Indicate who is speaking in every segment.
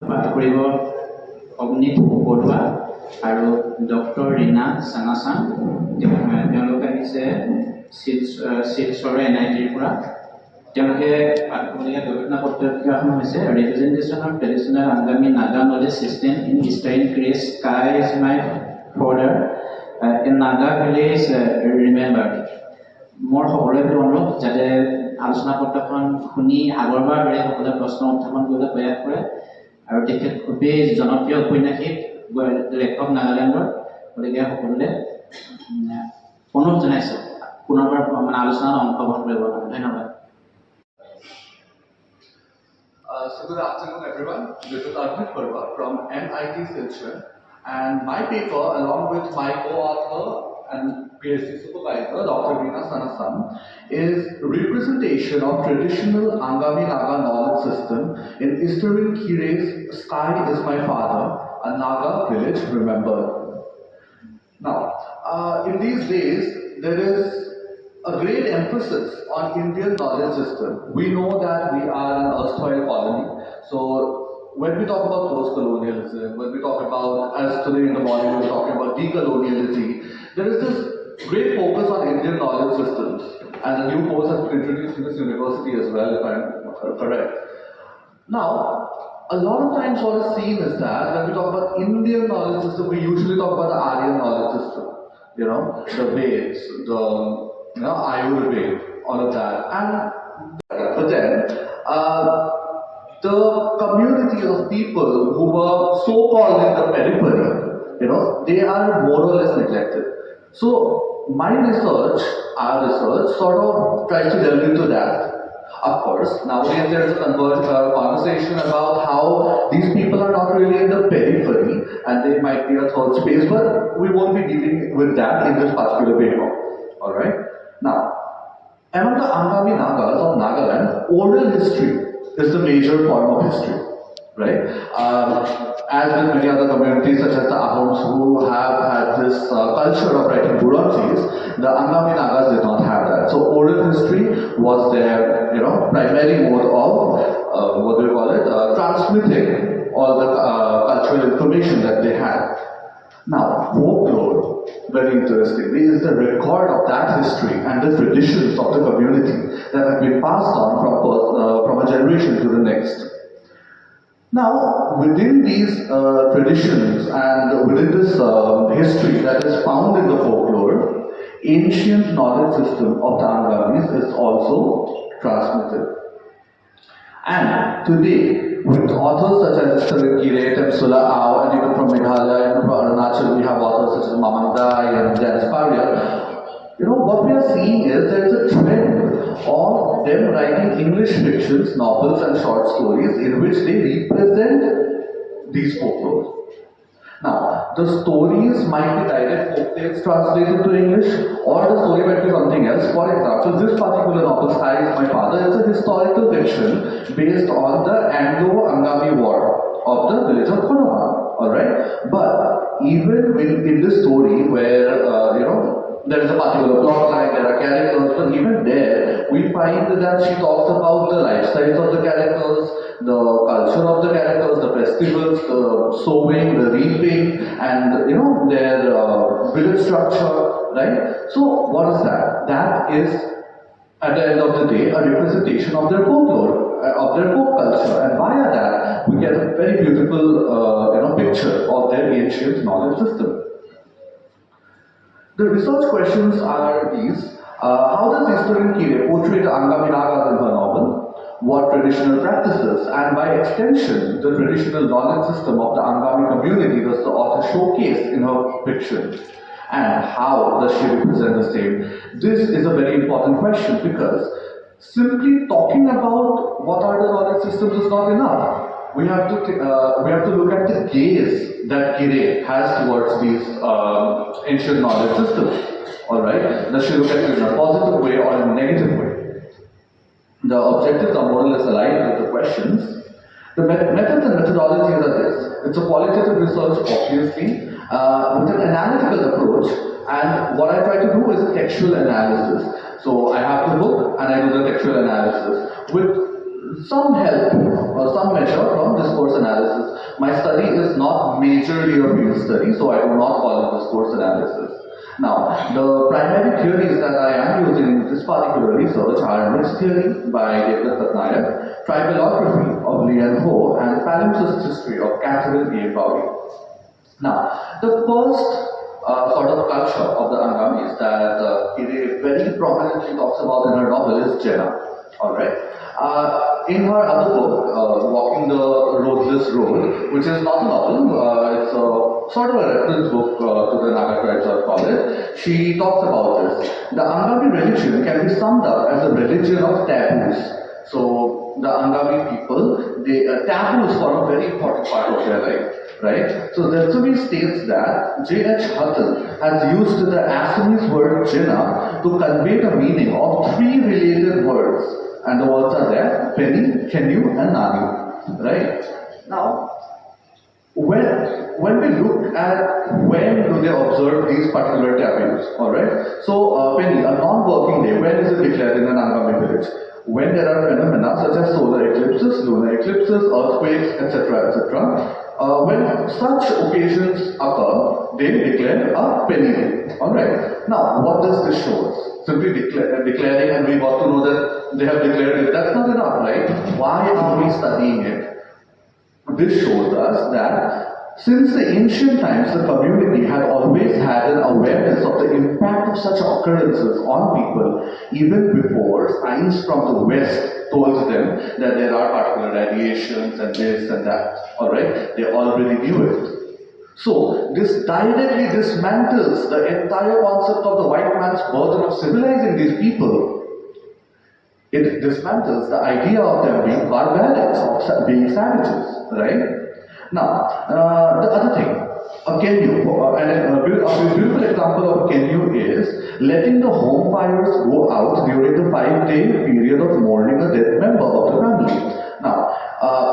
Speaker 1: পাঠ কৰিব অগ্নিধৰ আৰু ডক্টৰ ৰীনা চানাচান। তেওঁলোক আহিছে শিলচৰৰ NITৰ পৰা। তেওঁলোকে পাঠ কৰিবলগীয়া গৱেষণা পত্ৰখন হৈছে representation of traditional Angami Naga knowledge system in eastern crest sky is my folder in Naga village remembered. মোৰ সকলোৰে অনুৰোধ যাতে আলোচনা পত্ৰখন শুনি আগৰবাৰ দৰে সকলোৱে প্ৰশ্ন উত্থাপন কৰিবলৈ প্ৰয়াস কৰে। আৰু তেখেত খুবেই জনপ্ৰিয় ঔপন্যাসিক লেখক নাগালেণ্ডৰ, গতিকে সকলোৱে অনুৰোধ জনাইছোঁ পুনৰবাৰ আলোচনাত অংশগ্ৰহণ কৰিব। ধন্যবাদ।
Speaker 2: So good afternoon everyone, this is Agniddhৰ from MIT Silchar, and my paper along with my co-author and PhD supervisor Dr. Reena Sanasan is representation of traditional Angami Naga knowledge system in Eastern Kire's Sky is My Father, a Naga village remembered. Now, in these days there is a great emphasis on Indian knowledge system. We know that we are an erstwhile colony. So when we talk about post-colonialism, when we talk about, as today in the morning we were talking about decoloniality, there is this great focus on Indian knowledge systems. And a new course has been introduced in this university as well, if I'm correct. Now, a lot of times what is seen is that when we talk about Indian knowledge system, we usually talk about the Aryan knowledge system. You know, the Veds, the Ayurveda, all of that. But then, the community of people who were so-called in the periphery, they are more or less neglected. So, my research, our research, sort of tries to delve into that. Of course, nowadays there is a conversation about how these people are not really in the periphery and they might be a third space, but we won't be dealing with that in this particular paper. Alright? Now, among the Angami Nagas of Nagaland, oral history is the major form of history. Right? As with many other communities such as the Ahoms who have had this culture of writing Buransis, the Angami Nagas did not have that. So oral history was their primary mode of, transmitting all the cultural information that they had. Now, folklore, very interestingly, is the record of that history and the traditions of the community that have been passed on from a generation to the next. Now, within these traditions and within this history that is found in the folklore, ancient knowledge system of the Angamis is also transmitted. And today, with authors such as Eastern Kire, Temsula Ao, and even from Meghalaya and from Arunachal, we have authors such as Mamang Dai and Janice Parrier. What we are seeing is there is a trend of them writing English fictions, novels and short stories in which they represent these folklore. Now, the stories might be direct folk tales translated to English, or the story might be something else. For example, this particular novel, Sky is My Father, is a historical fiction based on the Anglo-Angami War of the village of Konoma. Alright? But even in this story where, there is a particular plot line, there are characters, but even there, we find that she talks about the lifestyles of the characters, the culture of the characters, the festivals, the sowing, the reaping, and their village structure, right? So what is that? That is, at the end of the day, a representation of their folklore, of their folk culture, and via that, we get a very beautiful, picture of their ancient knowledge system. The research questions are these. How does Eastern Kire portray the Angami Nagas in her novel? What traditional practices and by extension the traditional knowledge system of the Angami community does the author showcase in her fiction? And how does she represent the same? This is a very important question because simply talking about what are the knowledge systems is not enough. We have to look at the gaze that Kire has towards these ancient knowledge systems. Alright? Does she look at it in a positive way or in a negative way? The objectives are more or less aligned with the questions. The methods and methodologies are this. It's a qualitative research, obviously, with an analytical approach, and what I try to do is a textual analysis. So I have the book and I do the textual analysis with some help or some measure from discourse analysis. majorly a field study, so I do not call it discourse analysis. Now, the primary theories that I am using in this particular research are mixed theory by David Patnaik, triballography of Lian Ho, and palimpsest history of Catherine A. Bowie. Now, the first sort of culture of the Angamis that Ire very prominently talks about in her novel is Jenna. Alright. In her other book, Walking the Roadless Road, which is not a novel, it's a sort of a reference book to the Naga tribes, I'll call it. She talks about this. The Angami religion can be summed up as a religion of taboos. So the Angami people, they taboos form a very important part of their life. Right? So Delsumi states that J.H. Hutton has used the Assamese word Jinnah to convey the meaning of three related words. And the words are there, Penny, Kenu, and Nanu. Right? Now, when we look at when do they observe these particular taboos, alright? So, Penny, a non-working day, when is it declared in an Angami village? When there are phenomena such as solar eclipses, lunar eclipses, earthquakes, etc., etc. When such occasions occur, they declare a penny day. Alright. Now, what does this show us? Simply declaring, and we got to know that they have declared it. That's not enough, right? Why are we studying it? This shows us that since the ancient times, the community had always had an awareness of the impact of such occurrences on people, even before science from the West told them that there are particular radiations and this and that. Alright? They already knew it. So, this directly dismantles the entire concept of the white man's burden of civilizing these people. It dismantles the idea of them being barbarians, of being savages, right? Now, the other thing, a Kenyu, and a beautiful example of a Kenyu is letting the home fires go out during the 5-day period of mourning a dead member of the family. Now,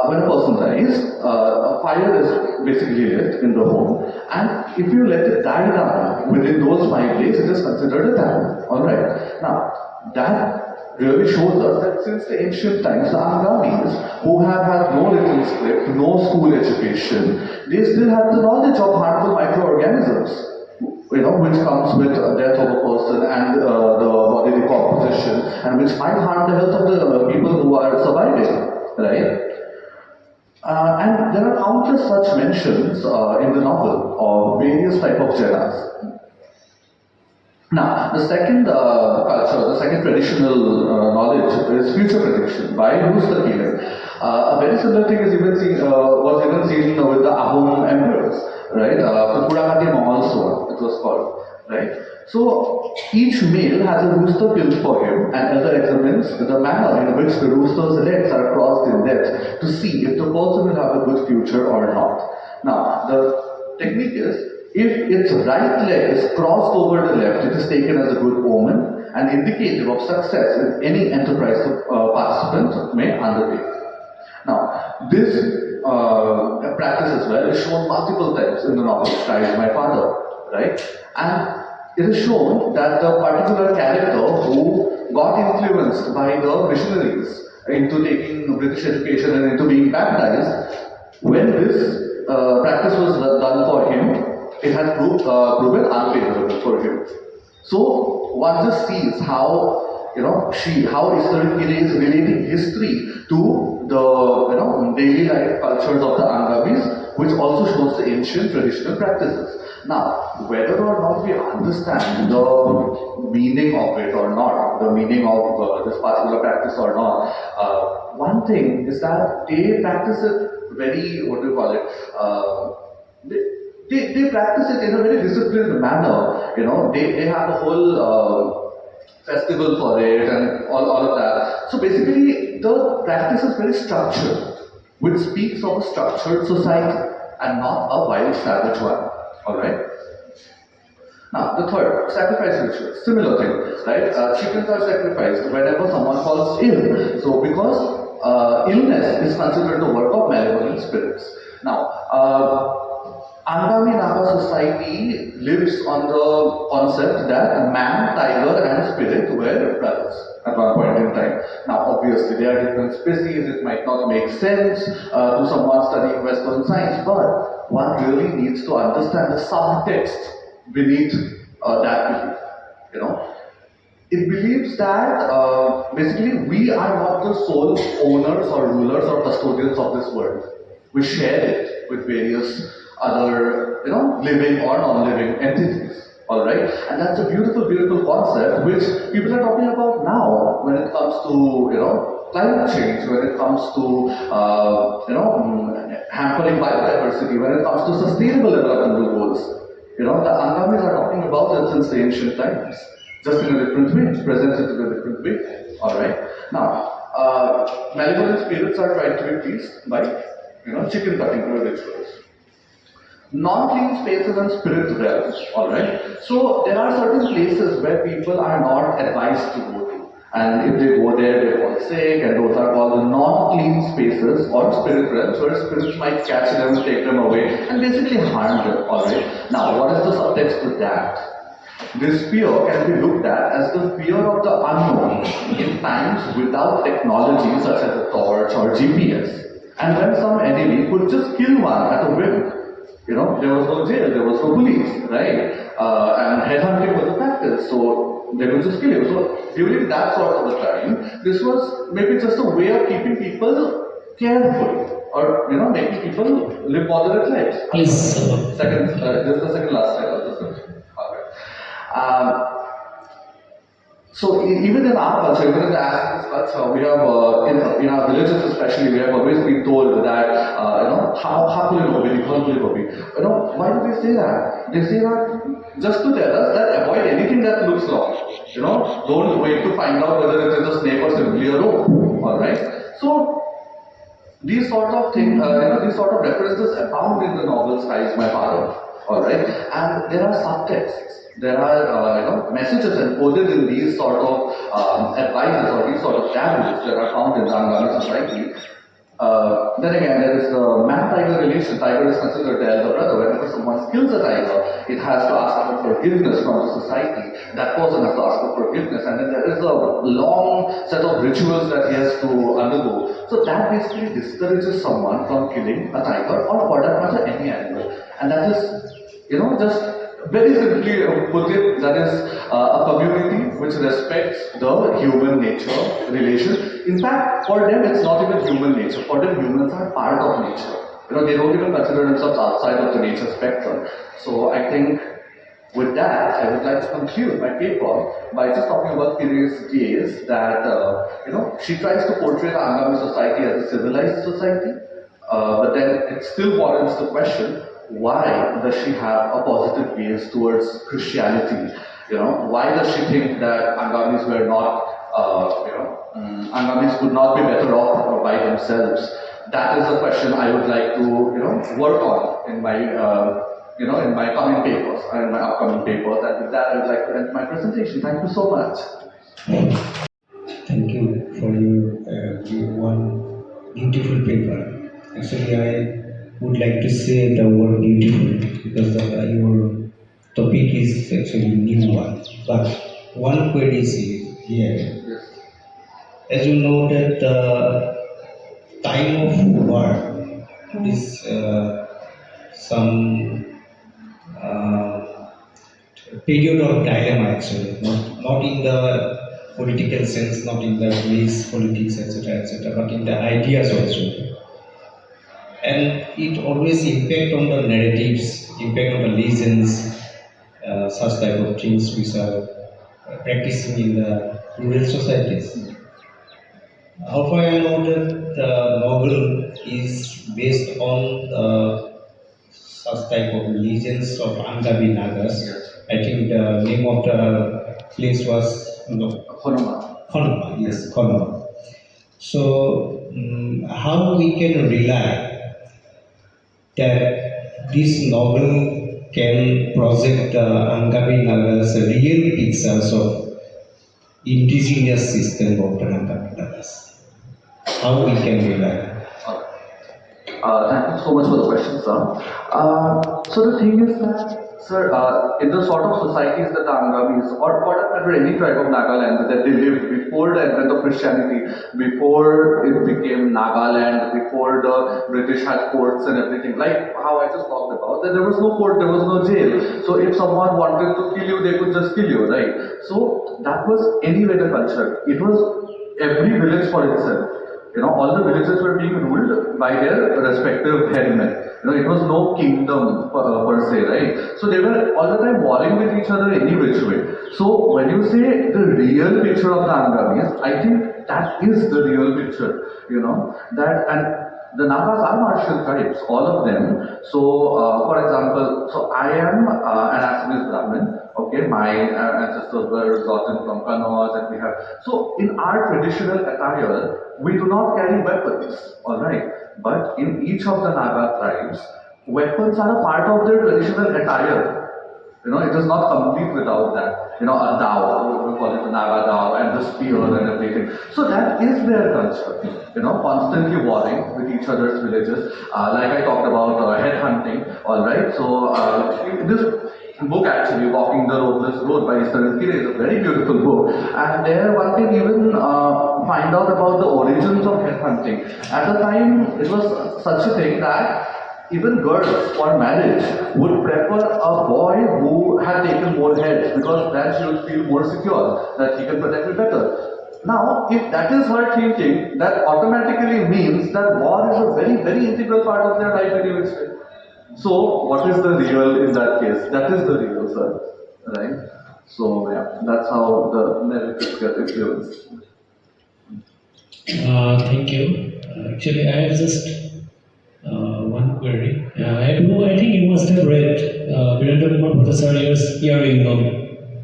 Speaker 2: when a person dies, a fire is basically lit in the home, and if you let it die down within those 5 days, it is considered a taboo. Alright? Now, that really shows us that since the ancient times, the Angamis, who have had no written script, no school education, they still have the knowledge of harmful microorganisms, which comes with death of a person and the body decomposition, and which might harm the health of the people who are surviving, right? And there are countless such mentions in the novel of various type of Jennas. Now, the second culture, the second traditional knowledge is future prediction by Bruce the Killer. A very similar thing is was even seen with the Ahom emperors, right? The Purakati Mahal Sword, it was called, right? So, each male has a rooster killed for him, and elder examines the manner in which the rooster's legs are crossed in death to see if the person will have a good future or not. Now, the technique is, if its right leg is crossed over the left, it is taken as a good omen and indicative of success in any enterprise participant may undertake. Now, this practice as well is shown multiple times in the novel Strive My Father, right? And it is shown that the particular character who got influenced by the missionaries into taking British education and into being baptized, when this practice was done for him, it has proven unfavorable for him. So one just sees how how Ire is relating history to the daily life cultures of the Angamis, which also shows the ancient traditional practices. Now, whether or not we understand the meaning of it or not, the meaning of this particular practice or not, one thing is that they practice it very, they practice it in a very disciplined manner. They have a whole festival for it and all of that. So basically, the practice is very structured, which speaks of a structured society and not a wild savage one. Alright? Now, the third, sacrifice rituals. Similar thing, right? Chickens are sacrificed whenever someone falls ill. So, because illness is considered the work of malevolent spirits. Now, Angami Naga society lives on the concept that man, tiger, and spirit were brothers at one point in time. Now, obviously, they are different species. It might not make sense to someone studying Western science, but one really needs to understand the subtext beneath that belief. You know, it believes that basically we are not the sole owners or rulers or custodians of this world. We share it with various other, living or non-living entities. All right, and that's a beautiful, beautiful concept which people are talking about now when it comes to climate change, when it comes to hampering biodiversity, when it comes to sustainable development goals. The Angamis are talking about it since the ancient times, just in a different way, presented in a different way. All right. Now, malevolent spirits are trying to be pleased by chicken cutting rituals. Non-clean spaces and spirit realms. All right. So there are certain places where people are not advised to go to, and if they go there, they fall sick, and those are called the non-clean spaces or spirit realms, where spirits might catch them, take them away, and basically harm them. All right. Now, what is the subtext to that? This fear can be looked at as the fear of the unknown in times without technology such as a torch or GPS. And when some enemy could just kill one at a whim. There was no jail, there was no police, right? And headhunting was a practice, so they could just kill you. So during that sort of a time, this was maybe just a way of keeping people careful, or making people live moderate lives.
Speaker 3: Please.
Speaker 2: Second, this is the second last slide of this. Alright. So even in our culture, even in the African culture, we have in our villages especially, we have always been told that why do they say that? They say that just to tell us that avoid anything that looks wrong. Don't wait to find out whether it is a snake or simply a rope. All right. So these sort of things, these sort of references abound in the novels Rise My Father. All right, and there are subtexts. There are messages encoded in these sort of advices or these sort of taboos that are found in the Angami society. Then again, there is the man-tiger relation. Tiger is considered the elder brother. Whenever someone kills a tiger, it has to ask for forgiveness from the society. That person has to ask for forgiveness, and then there is a long set of rituals that he has to undergo. So that basically discourages someone from killing a tiger or for that matter any animal. And that is, just very simply put it, that is a community which respects the human nature relation. In fact, for them it's not even human nature. For them, humans are part of nature. They don't even consider themselves outside of the nature spectrum. So I think with that, I would like to conclude my paper by just talking about Curious Gaze, that she tries to portray the Angami society as a civilized society, but then it still warrants the question, why does she have a positive gaze towards Christianity? Why does she think that Angamis were not, Angamis could not be better off by themselves? That is a question I would like to, work on in my, in my coming papers, in my upcoming papers. And with that, I would like to end my presentation. Thank you so much.
Speaker 3: Thank you for your one beautiful paper. Actually, I would like to say the word beautiful because your topic is actually new one. But one query is here. As you know that the time of war is some period of dilemma actually, not in the political sense, not in the race politics, etc., but in the ideas also. And it always impact on the narratives, impact on the legends, such type of things which are practicing in the rural societies. However, I know that the novel is based on such type of legends of Angami Nagas. I think the name of the place was
Speaker 2: Honuma.
Speaker 3: Honuma, yes, Honuma. So, how we can rely that this novel can project the Angami Nagas real pictures of indigenous system of the Angami Nagas? How we can rely?
Speaker 2: Thank you so much for the question, sir. So the thing is that, sir, in the sort of societies that the Angamis, or for that matter any tribe of Nagaland that they lived before the advent of Christianity, before it became Nagaland, before the British had courts and everything, like how I just talked about, that there was no court, there was no jail. So if someone wanted to kill you, they could just kill you, right? So that was anyway the culture. It was every village for itself. All the villages were being ruled by their respective headmen. It was no kingdom per se, right? So they were all the time warring with each other any which way. So when you say the real picture of the Angamis, I think that is the real picture, that, and the Nagas are martial tribes, all of them. So, for example, so I am an Assamese Brahmin. Okay, my ancestors were gotten from Kannauj, and we have. So, in our traditional attire, we do not carry weapons, all right. But in each of the Naga tribes, weapons are a part of their traditional attire. It is not complete without that. A dao, we call it the Naga dao, and the spear and everything. So that is their culture. Constantly warring with each other's villages. Like I talked about head hunting. All right. So this book actually, Walking the Roadless Road by Mr. Kire, is a very beautiful book. And there one can even find out about the origins of head hunting. At the time, it was such a thing that even girls for marriage would prefer a boy who had taken more heads, because then she would feel more secure, that he can protect me better. Now, if that is her thinking, that automatically means that war is a very, very integral part of their life anyway. So, what is the real in that case? That is the real, sir. Right? So, yeah, that's how the narratives get influenced.
Speaker 4: Thank you. Actually, I have just one query. I think you must have read Virendra Kumar Bhattacharya's Earring novel.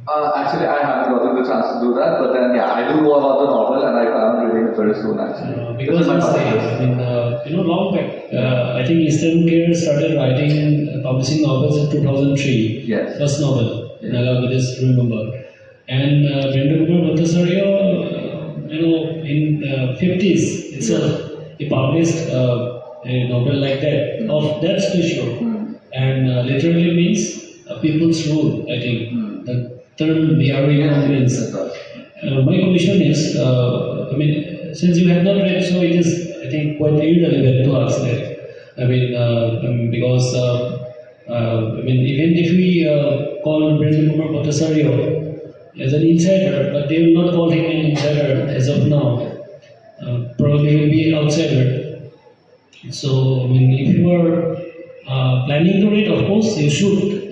Speaker 2: Actually, I haven't gotten the chance to do that, but then, yeah, I do know about the novel, and I plan on reading it very soon, actually.
Speaker 4: Because it says, long back, I think Eastern Care started writing, publishing novels in 2003.
Speaker 2: Yes.
Speaker 4: First novel, Naga Buddhist Remember. And Virendra Kumar Bhattacharya, in 50s itself, he published a novel like that, of that species. And literally means people's rule, I think. The term Earring means. My question is, since you have not read, so it is, I think, quite irrelevant to us that. Because, even if we call Virendra Kumar Bhattacharya as an insider, but they will not call him an insider as of now. Probably he will be an outsider. So, if you are planning to read, of course, you should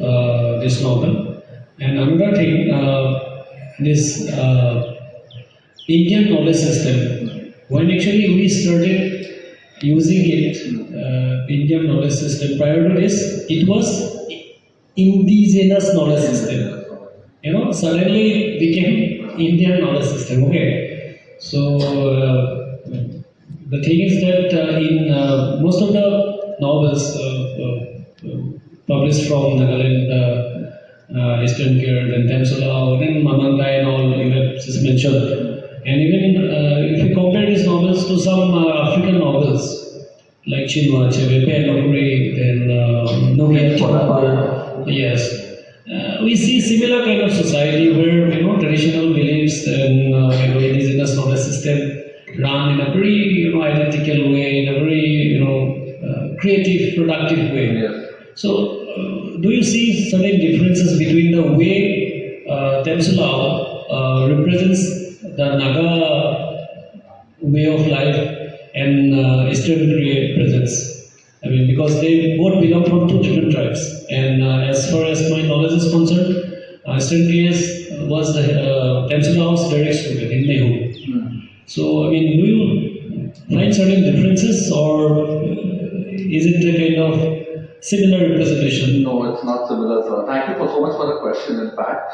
Speaker 4: this novel. And another thing, this Indian knowledge system, when actually we started using it, Indian knowledge system, prior to this, it was indigenous knowledge system. Suddenly it became Indian knowledge system, okay? So, the thing is that in most of the novels published from Nagaland, Eastern Care, then Temsula, then Mamangai and all you have just mentioned. And even if you compare these novels to some African novels, like Chinua Achebe, Penokuri, then Nokia Chipapa, yes. We see similar kind of society where traditional beliefs and indigenous knowledge system run in a very identical way, in a very creative, productive way.
Speaker 2: Yes.
Speaker 4: So, do you see certain differences between the way Temsulao represents the Naga way of life and Eastern Korea presence? Because they both belong from two different tribes. And as far as my knowledge is concerned, Eastern Korea was the Temsulao's direct student in Nehu. So, do you find certain differences, or is it a kind of similar representation?
Speaker 2: No, it's not similar, sir. Thank you so much for the question, in fact.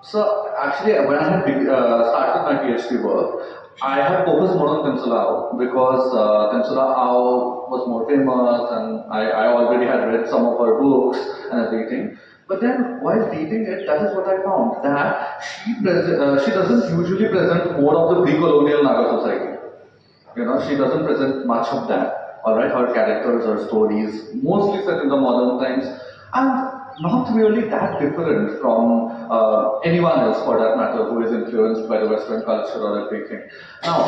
Speaker 2: So, actually, when I had started my PhD work, I had focused more on Temsulao because Temsulao was more famous, and I already had read some of her books and everything. But then, while reading it, that is what I found, that she doesn't usually present more of the pre-colonial Naga society. She doesn't present much of that. All right, her characters, her stories, mostly set in the modern times, and not really that different from anyone else for that matter who is influenced by the Western culture or everything. Now,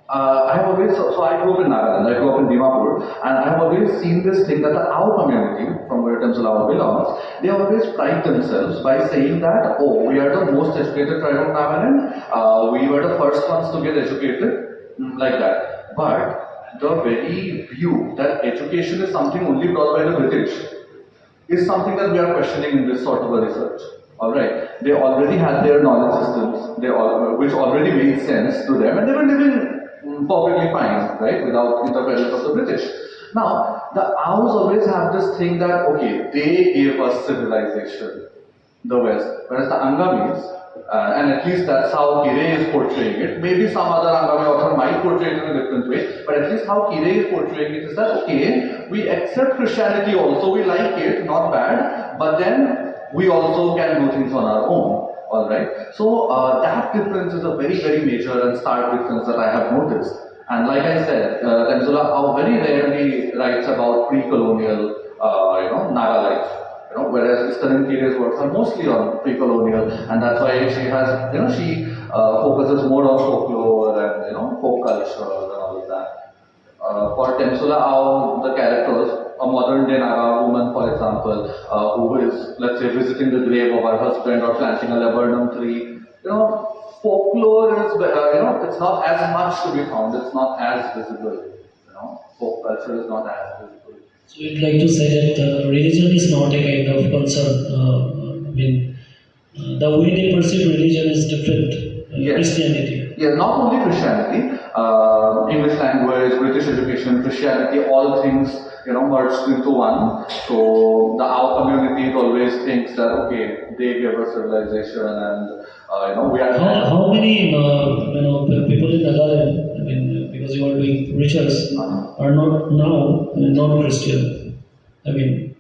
Speaker 2: I have always, so I grew up in Nagaland, I grew up in Dimapur, and I have always seen this thing that the Ao community, from where Temsula Ao belongs, they always pride themselves by saying that, oh, we are the most educated tribe of Nagaland, we were the first ones to get educated, like that. But the very view that education is something only brought by the British is something that we are questioning in this sort of a research. All right, they already had their knowledge systems, which already made sense to them, and they were living perfectly fine, right, without interference of the British. Now, the Aos always have this thing that, okay, they gave us civilization, the West, whereas the Angamis, and at least that's how Kire is portraying it. Maybe some other Angami author might portray it in a different way, but at least how Kire is portraying it is that, okay, we accept Christianity also, we like it, not bad, but then we also can do things on our own. All right. So that difference is a very, very major and stark difference that I have noticed. And like I said, Temsula Ao very rarely writes about pre-colonial, Naga life. Whereas Eastern Kire's works are mostly on pre-colonial, and that's why she has, she focuses more on folklore and folk culture and all of that. For Temsula Ao, the characters, a modern day Naga woman, for example, who is, let's say, visiting the grave of her husband or planting a laburnum tree, folklore is, it's not as much to be found, it's not as visible, folk culture is not as visible.
Speaker 4: So you'd like to say that religion is not a kind of concern. The way they perceive religion is different.
Speaker 2: Yes.
Speaker 4: Christianity.
Speaker 2: Yeah, not only Christianity, English language, British education, Christianity, all things, merged into one. So the Ao community always thinks that, okay, they gave us civilization and, we are...
Speaker 4: How many, people in Nagaland, because you are doing research, are not now non-Christian?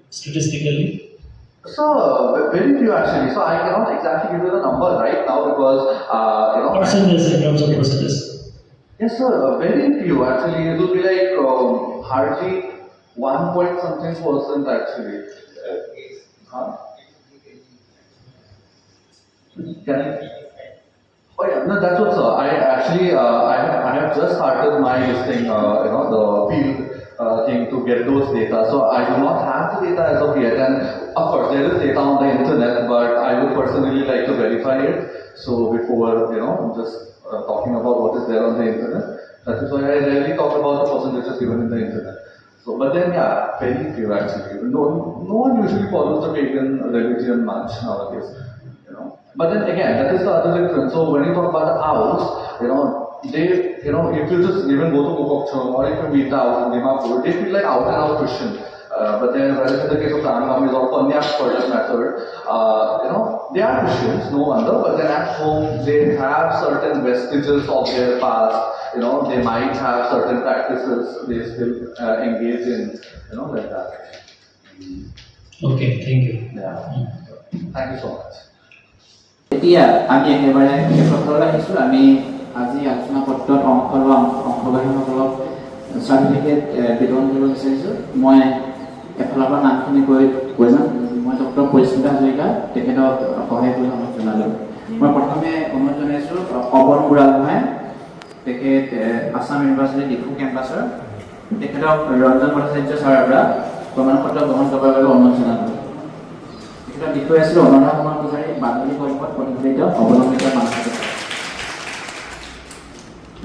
Speaker 4: Statistically?
Speaker 2: So, very few actually. So, I cannot exactly give you the number right now because,
Speaker 4: Percentage, in terms of percentage.
Speaker 2: Yes, sir, very few actually. It will be like hardly 1% actually. Huh? Can I? Oh yeah, no, that's what, sir. I actually, I have just started my thing, the field thing to get those data. So I do not have the data as of yet, and of course there is data on the internet, but I would personally like to verify it. So before, just talking about what is there on the internet, that is why I rarely talk about the percentages given in the internet. So, but then yeah, very few actually. No one usually follows the pagan religion much nowadays. But then again, that is the other difference. So when you talk about the Aos, they, if you just even go to Mukokchung or if you meet the Aos in Dimapur, they feel like out and out Christian. But then whereas in the case of the Angamis or Konyak for that matter, they are Christians, no wonder, but then at home they have certain vestiges of their past, they might have certain practices they still engage in, like that.
Speaker 4: Okay, thank you.
Speaker 2: Yeah. Thank you so much.
Speaker 1: এতিয়া আমি একেবাৰে শেষলৈ আহিছোঁ। আমি আজি আলোচনা পত্ৰত অংশগ্ৰহণসকলক certificate বিতৰণ কৰিব বিচাৰিছোঁ। মই এফালৰ পৰা নামখিনি কৈ যাম। মই ডক্টৰ পৰিস্মিতা হাজৰিকা, তেখেতক সহায় কৰি অনুৰোধ জনালোঁ। মই প্ৰথমে অনুৰোধ জনাইছোঁ পৱন বুঢ়াগোহাঁই, তেখেত আছাম ইউনিভাৰ্চিটি ডিফু কেম্পাছৰ, তেখেতক ৰঞ্জন ভট্টাচাৰ্য ছাৰৰ পৰা প্ৰমাণপত্ৰ গ্ৰহণ কৰাৰ বাবে অনুৰোধ জনালোঁ। তেখেতৰ বিষয় আছিল অনুৰাধা কুমাৰ পূজাৰী, বাদুলী গল্পত প্ৰতিফলিত অৱলম্বিত মানসিকতা।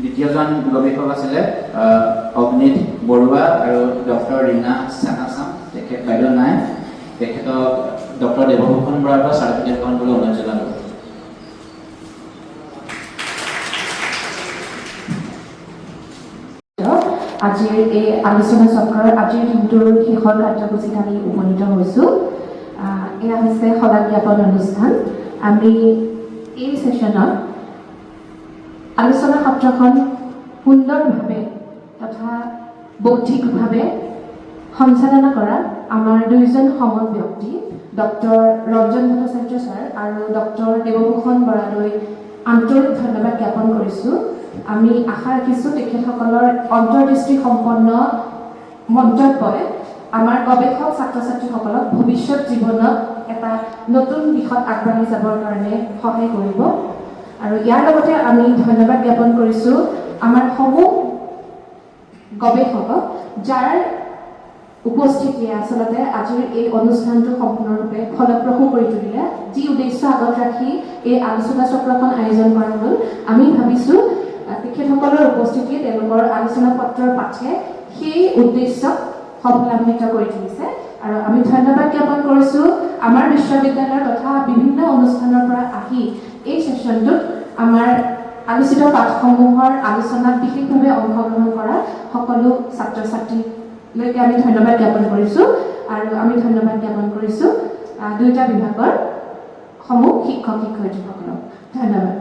Speaker 1: দ্বিতীয়জন গৱেষক আছিলে অগ্নিত বৰুৱা আৰু ডক্টৰ ৰীনা চানাচাম, তেখেত বাইদেউ নাই, তেখেতক ডক্টৰ দেৱভূষণ বৰাৰ পৰা চাৰ্টিফিকেট গ্ৰহণ কৰিবলৈ অনুৰোধ জনালোঁ।
Speaker 5: আজিৰ এই আলোচনা চক্ৰৰ আজিৰ দিনটোৰ শেষৰ কাৰ্যসূচীত আমি উপনীত হৈছোঁ। এয়া হৈছে সদা জ্ঞাপন অনুষ্ঠান। আমি এই ছেশ্যনত আলোচনা সত্ৰখন সুন্দৰভাৱে তথা বৌদ্ধিকভাৱে সঞ্চালনা কৰা আমাৰ দুইজন সমল ব্যক্তি, ডক্টৰ ৰঞ্জন ভট্টাচাৰ্য ছাৰ আৰু ডক্টৰ দেৱভূষণ বৰালৈ আন্তৰিক ধন্যবাদ জ্ঞাপন কৰিছোঁ। আমি আশা ৰাখিছোঁ তেখেতসকলৰ অন্তৰ্দৃষ্টি সম্পন্ন মন্তব্যই আমাৰ গৱেষক ছাত্ৰ ছাত্ৰীসকলক ভৱিষ্যত জীৱনত এটা নতুন দিশত আগবাঢ়ি যাবৰ কাৰণে সহায় কৰিব আৰু ইয়াৰ লগতে আমি ধন্যবাদ জ্ঞাপন কৰিছোঁ আমাৰ সমূহ গৱেষকক যাৰ উপস্থিতিয়ে আচলতে আজিৰ এই অনুষ্ঠানটো সম্পূৰ্ণৰূপে ফলপ্ৰসূ কৰি তুলিলে যি উদ্দেশ্য আগত ৰাখি এই আলোচনা চক্ৰখন আয়োজন কৰা হ'ল আমি ভাবিছোঁ তেখেতসকলৰ উপস্থিতিয়ে তেওঁলোকৰ আলোচনা পত্ৰৰ পাঠে সেই উদ্দেশ্যক সফলান্বিত কৰি তুলিছে আৰু আমি ধন্যবাদ জ্ঞাপন কৰিছোঁ আমাৰ বিশ্ববিদ্যালয়ৰ তথা বিভিন্ন অনুষ্ঠানৰ পৰা আহি এই ছেশ্যনটোত আমাৰ আলোচিত পাঠসমূহৰ আলোচনাত বিশেষভাৱে অংশগ্ৰহণ কৰা সকলো ছাত্ৰ ছাত্ৰীলৈকে আমি ধন্যবাদ জ্ঞাপন কৰিছোঁ আৰু আমি ধন্যবাদ জ্ঞাপন কৰিছোঁ দুয়োটা বিভাগৰ সমূহ শিক্ষক শিক্ষয়িত্ৰীসকলক ধন্যবাদ